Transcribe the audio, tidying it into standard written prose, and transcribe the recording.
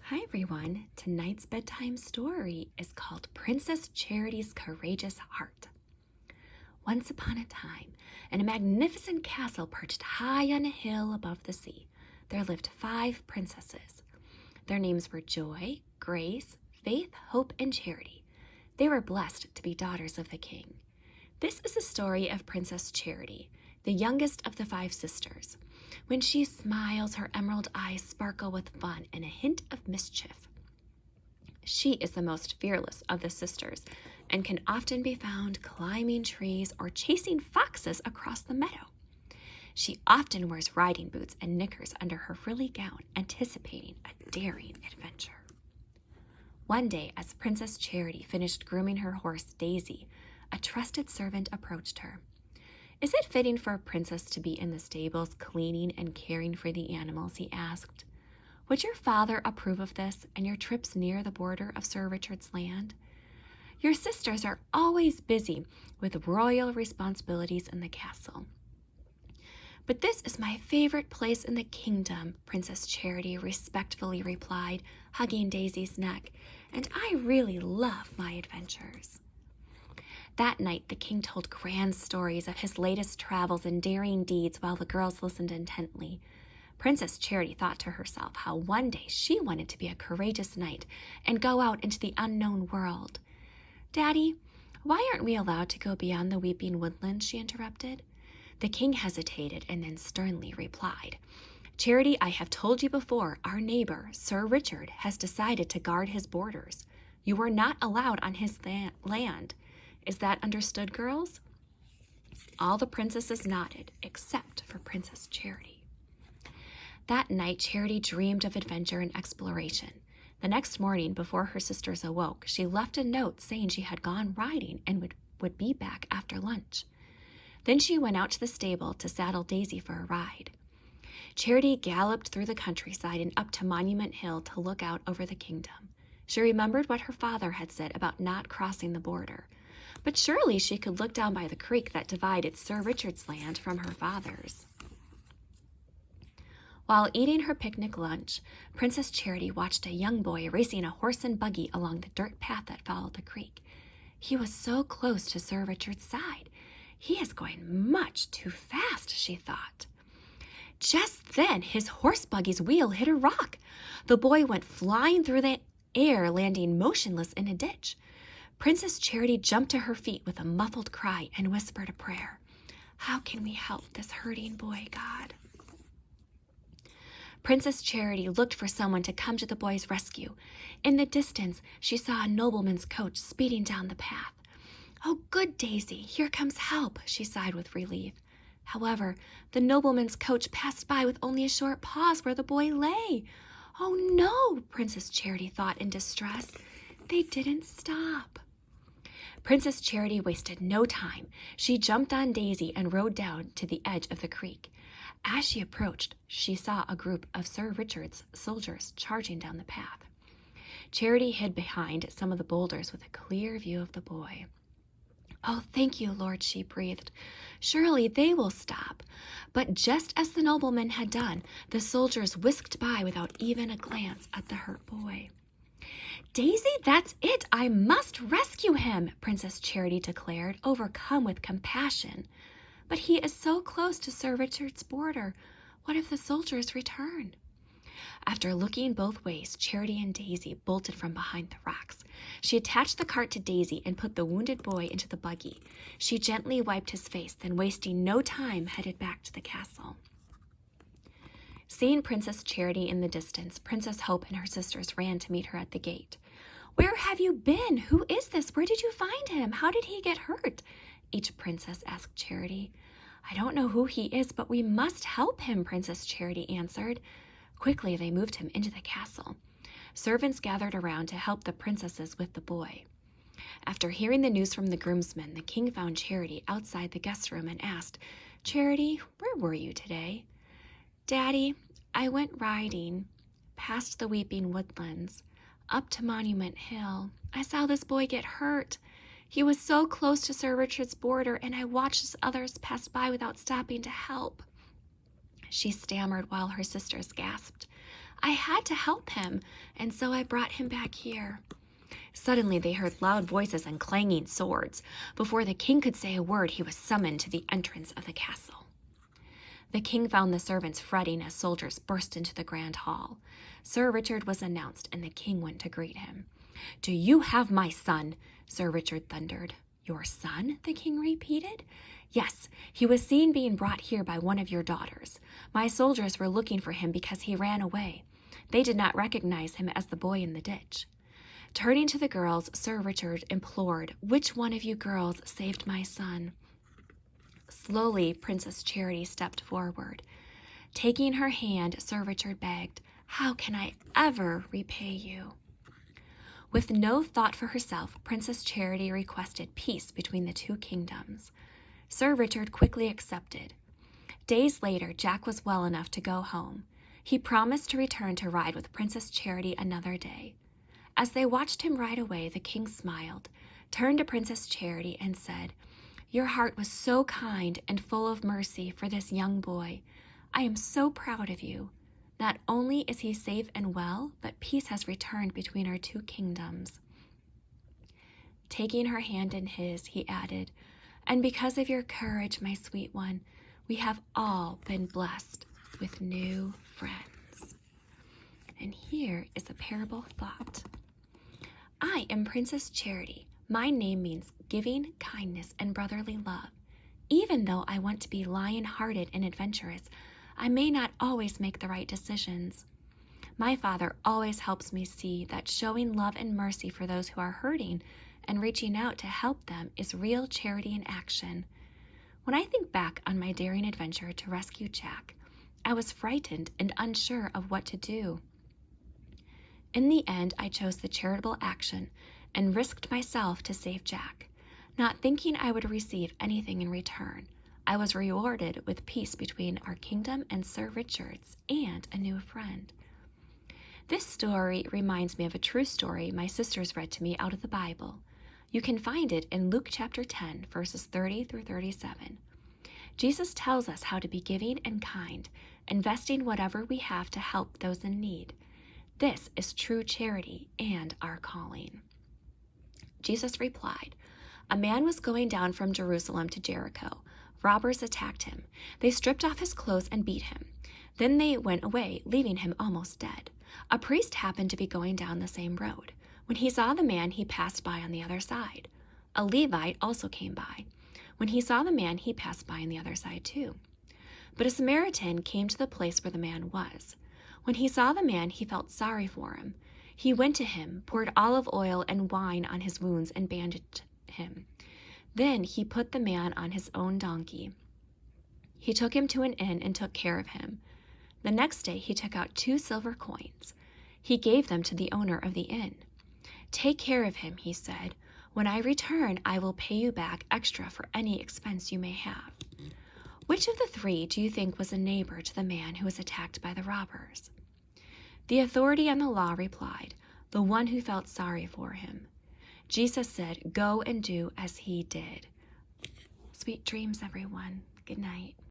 Hi everyone. Tonight's bedtime story is called Princess Charity's Courageous Heart. Once upon a time, in a magnificent castle perched high on a hill above the sea, there lived 5 princesses. Their names were Joy, Grace, Faith, Hope, and Charity. They were blessed to be daughters of the king. This is the story of Princess Charity, the youngest of the 5 sisters. When she smiles, her emerald eyes sparkle with fun and a hint of mischief. She is the most fearless of the sisters and can often be found climbing trees or chasing foxes across the meadow. She often wears riding boots and knickers under her frilly gown, anticipating a daring adventure. One day, as Princess Charity finished grooming her horse, Daisy, a trusted servant approached her. "Is it fitting for a princess to be in the stables cleaning and caring for the animals?" he asked. "Would your father approve of this and your trips near the border of Sir Richard's land? Your sisters are always busy with royal responsibilities in the castle." "But this is my favorite place in the kingdom," Princess Charity respectfully replied, hugging Daisy's neck, "and I really love my adventures." That night, the king told grand stories of his latest travels and daring deeds while the girls listened intently. Princess Charity thought to herself how one day she wanted to be a courageous knight and go out into the unknown world. "Daddy, why aren't we allowed to go beyond the weeping woodlands?" she interrupted. The king hesitated and then sternly replied, "Charity, I have told you before, our neighbor, Sir Richard, has decided to guard his borders. You are not allowed on his land. Is that understood, girls?" All the princesses nodded, except for Princess Charity. That night, Charity dreamed of adventure and exploration. The next morning, before her sisters awoke, she left a note saying she had gone riding and would be back after lunch. Then she went out to the stable to saddle Daisy for a ride. Charity galloped through the countryside and up to Monument Hill to look out over the kingdom. She remembered what her father had said about not crossing the border. But surely she could look down by the creek that divided Sir Richard's land from her father's. While eating her picnic lunch, Princess Charity watched a young boy racing a horse and buggy along the dirt path that followed the creek. He was so close to Sir Richard's side. "He is going much too fast," she thought. Just then, his horse buggy's wheel hit a rock. The boy went flying through the air, landing motionless in a ditch. Princess Charity jumped to her feet with a muffled cry and whispered a prayer. "How can we help this hurting boy, God?" Princess Charity looked for someone to come to the boy's rescue. In the distance, she saw a nobleman's coach speeding down the path. "Oh, good Daisy, here comes help," she sighed with relief. However, the nobleman's coach passed by with only a short pause where the boy lay. "Oh no," Princess Charity thought in distress. "They didn't stop." Princess Charity wasted no time. She jumped on Daisy and rode down to the edge of the creek. As she approached, she saw a group of Sir Richard's soldiers charging down the path. Charity hid behind some of the boulders with a clear view of the boy. "Oh, thank you, Lord," she breathed. "Surely they will stop." But just as the nobleman had done, the soldiers whisked by without even a glance at the hurt boy. "Daisy, that's it! I must rescue him," Princess Charity declared, overcome with compassion. "But he is so close to Sir Richard's border. What if the soldiers return?" After looking both ways, Charity and Daisy bolted from behind the rocks. She attached the cart to Daisy and put the wounded boy into the buggy. She gently wiped his face, then wasting no time, headed back to the castle. Seeing Princess Charity in the distance, Princess Hope and her sisters ran to meet her at the gate. "Where have you been? Who is this? Where did you find him? How did he get hurt?" each princess asked Charity. "I don't know who he is, but we must help him," Princess Charity answered. Quickly, they moved him into the castle. Servants gathered around to help the princesses with the boy. After hearing the news from the groomsmen, the king found Charity outside the guest room and asked, "Charity, where were you today?" "Daddy, I went riding past the weeping woodlands, up to Monument Hill. I saw this boy get hurt. He was so close to Sir Richard's border, and I watched as others passed by without stopping to help." She stammered while her sisters gasped. I had to help him, and so I brought him back here." Suddenly they heard loud voices and clanging swords. Before the king could say a word, he was summoned to the entrance of the castle. The king found the servants fretting as soldiers burst into the grand hall. Sir Richard was announced, and the king went to greet him. "Do you have my son?" Sir Richard thundered. "Your son?" the king repeated. "Yes, he was seen being brought here by one of your daughters. My soldiers were looking for him because he ran away. They did not recognize him as the boy in the ditch." Turning to the girls, Sir Richard implored, "Which one of you girls saved my son?" Slowly, Princess Charity stepped forward. Taking her hand, Sir Richard begged, "How can I ever repay you?" With no thought for herself, Princess Charity requested peace between the two kingdoms. Sir Richard quickly accepted. Days later, Jack was well enough to go home. He promised to return to ride with Princess Charity another day. As they watched him ride away, the king smiled, turned to Princess Charity, and said, "Your heart was so kind and full of mercy for this young boy. I am so proud of you. Not only is he safe and well, but peace has returned between our two kingdoms." Taking her hand in his, he added, "And because of your courage, my sweet one, we have all been blessed with new friends." And here is a parable thought. I am Princess Charity. My name means giving, kindness, and brotherly love. Even though I want to be lion-hearted and adventurous, I may not always make the right decisions. My father always helps me see that showing love and mercy for those who are hurting and reaching out to help them is real charity in action. When I think back on my daring adventure to rescue Jack, I was frightened and unsure of what to do. In the end, I chose the charitable action and risked myself to save Jack, not thinking I would receive anything in return. I was rewarded with peace between our kingdom and Sir Richard's and a new friend. This story reminds me of a true story my sisters read to me out of the Bible. You can find it in Luke chapter 10, verses 30 through 37. Jesus tells us how to be giving and kind, investing whatever we have to help those in need. This is true charity and our calling. Jesus replied, "A man was going down from Jerusalem to Jericho. Robbers attacked him. They stripped off his clothes and beat him. Then they went away, leaving him almost dead. A priest happened to be going down the same road. When he saw the man, he passed by on the other side. A Levite also came by. When he saw the man, he passed by on the other side too. But a Samaritan came to the place where the man was. When he saw the man, he felt sorry for him. He went to him, poured olive oil and wine on his wounds, and bandaged him. Then he put the man on his own donkey. He took him to an inn and took care of him. The next day he took out 2 silver coins. He gave them to the owner of the inn. 'Take care of him,' he said. 'When I return, I will pay you back extra for any expense you may have.' Which of the 3 do you think was a neighbor to the man who was attacked by the robbers?" The authority on the law replied, "The one who felt sorry for him." Jesus said, "Go and do as he did." Sweet dreams, everyone. Good night.